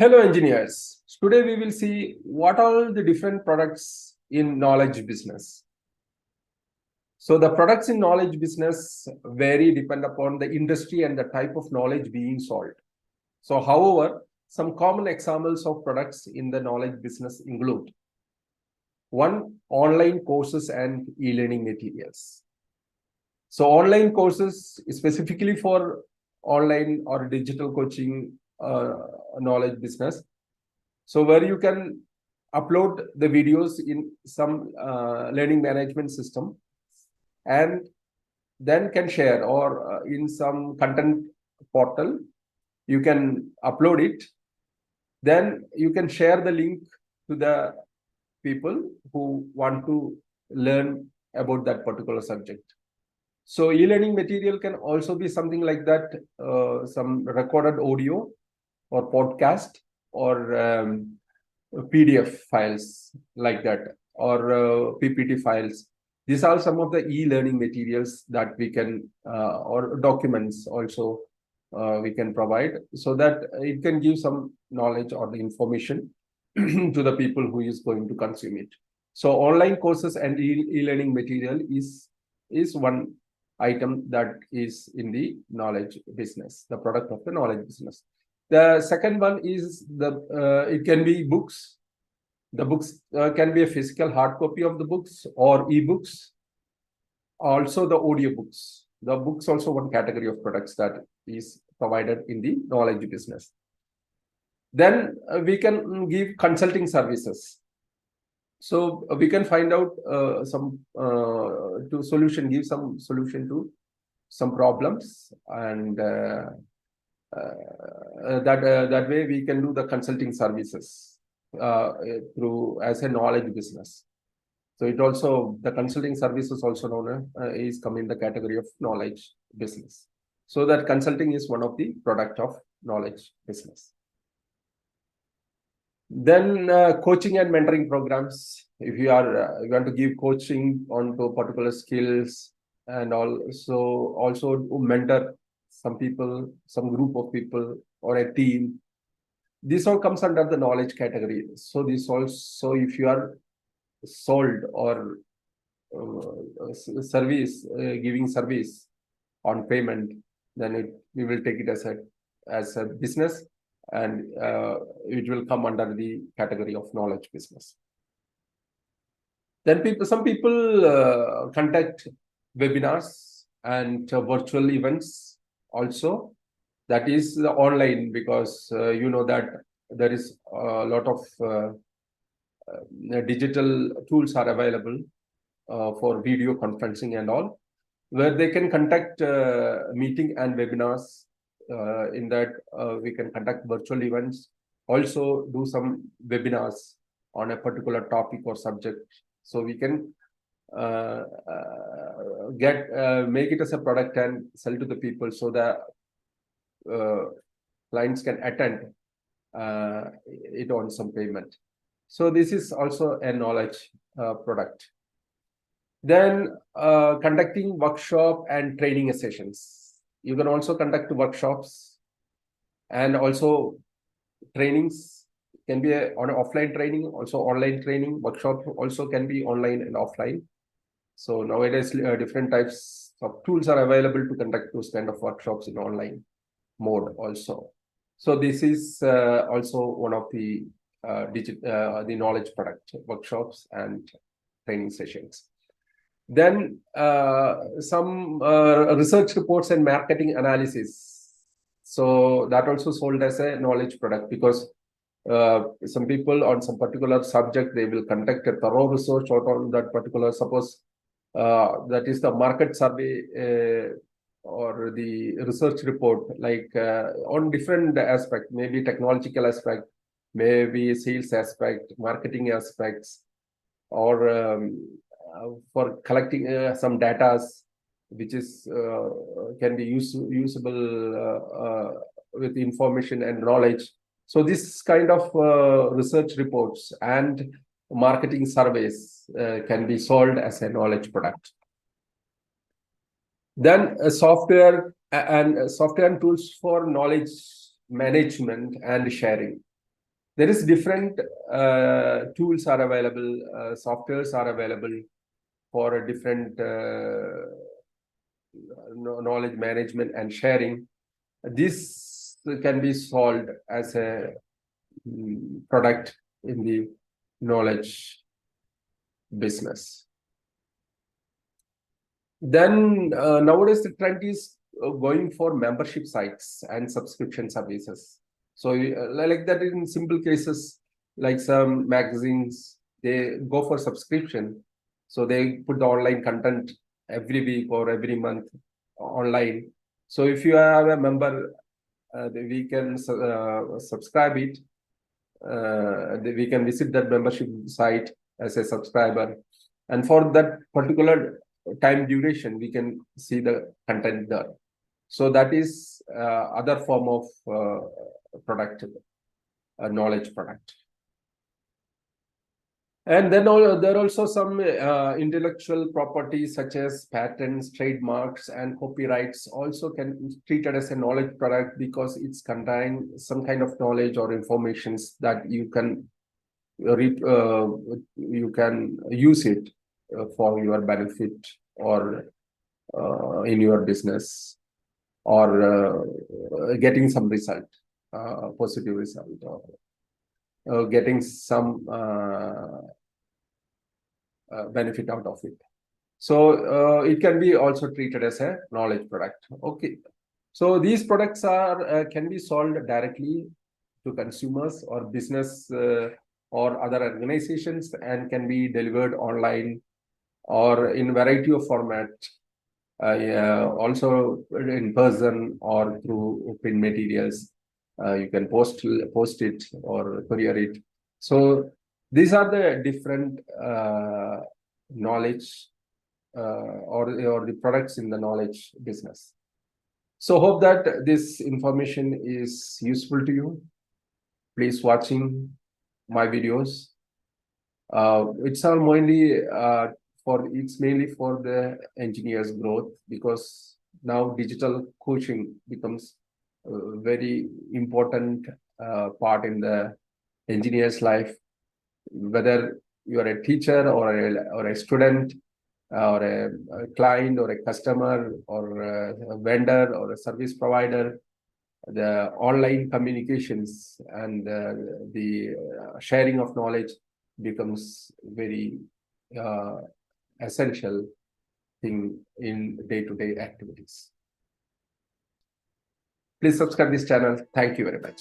Hello engineers. Today we will see what are the different products in knowledge business. So the products in knowledge business vary depend upon the industry and the type of knowledge being sold. So however, some common examples of products in the knowledge business include: one, online courses and e-learning materials. So online courses specifically for online or digital coaching knowledge business. So where you can upload the videos in some learning management system and then can share, or in some content portal, you can upload it. Then you can share the link to the people who want to learn about that particular subject. So e-learning material can also be something like that, some recorded audio or podcast or PDF files like that, or PPT files. These are some of the e-learning materials that we can, or documents also we can provide, so that it can give some knowledge or the information to the people who is going to consume it. So online courses and e-learning material is one item that is in the knowledge business, the product of the knowledge business. The second one is it can be books. The books can be a physical hard copy of the books or ebooks. Also the audiobooks. The books also one category of products that is provided in the knowledge business. Then we can give consulting services. So we can find out give some solution to some problems, and that way we can do the consulting services through as a knowledge business. So it also, the consulting services also known is come in the category of knowledge business. So that consulting is one of the product of knowledge business. Then coaching and mentoring programs. If you are you want to give coaching on to particular skills, and also mentor some people, some group of people or a team, this all comes under the knowledge category. So this also, if you are sold or service giving service on payment, then we will take it as a business, and it will come under the category of knowledge business. Then some people conduct webinars and virtual events also. That is the online, because you know that there is a lot of digital tools are available for video conferencing and all, where they can conduct meeting and webinars. In that we can conduct virtual events, also do some webinars on a particular topic or subject. So we can make it as a product and sell to the people, so that clients can attend it on some payment. So this is also a knowledge product. Then conducting workshop and training sessions. You can also conduct workshops, and also trainings can be on offline training, also online training. Workshop also can be online and offline. So nowadays different types of tools are available to conduct those kind of workshops in online mode also. So this is also one of the the knowledge product, workshops and training sessions. Then some research reports and marketing analysis. So that also sold as a knowledge product, because some people on some particular subject, they will conduct a thorough research on that particular, suppose that is the market survey or the research report, like on different aspect, maybe technological aspect, maybe sales aspect, marketing aspects, or for collecting some data which is can be usable with information and knowledge. So this kind of research reports and marketing surveys can be sold as a knowledge product. Then software and tools for knowledge management and sharing. There is different tools are available, softwares are available for a different knowledge management and sharing. This can be solved as a product in the knowledge business. Then nowadays the trend is going for membership sites and subscription services. So like that, in simple cases, like some magazines, they go for subscription. So they put the online content every week or every month online. So if you have a member, we can subscribe it. We can visit that membership site as a subscriber, and for that particular time duration, we can see the content there. So that is other form of product, knowledge product. And then there are also some intellectual properties such as patents, trademarks, and copyrights also can be treated as a knowledge product, because it's contain some kind of knowledge or informations that you can use it for your benefit, or in your business, or getting some result, positive result, or getting some benefit out of it. So it can be also treated as a knowledge product. Okay. So these products are can be sold directly to consumers or business or other organizations, and can be delivered online or in variety of format, also in person or through print materials. You can post it or courier it. So these are the different knowledge or the products in the knowledge business. So hope that this information is useful to you. Please watching my videos. It's mainly for the engineers' growth, because now digital coaching becomes a very important part in the engineer's life. Whether you are a teacher or a student, or a client or a customer or a vendor or a service provider, the online communications and the sharing of knowledge becomes very essential thing in day-to-day activities. Please subscribe this channel. Thank you very much.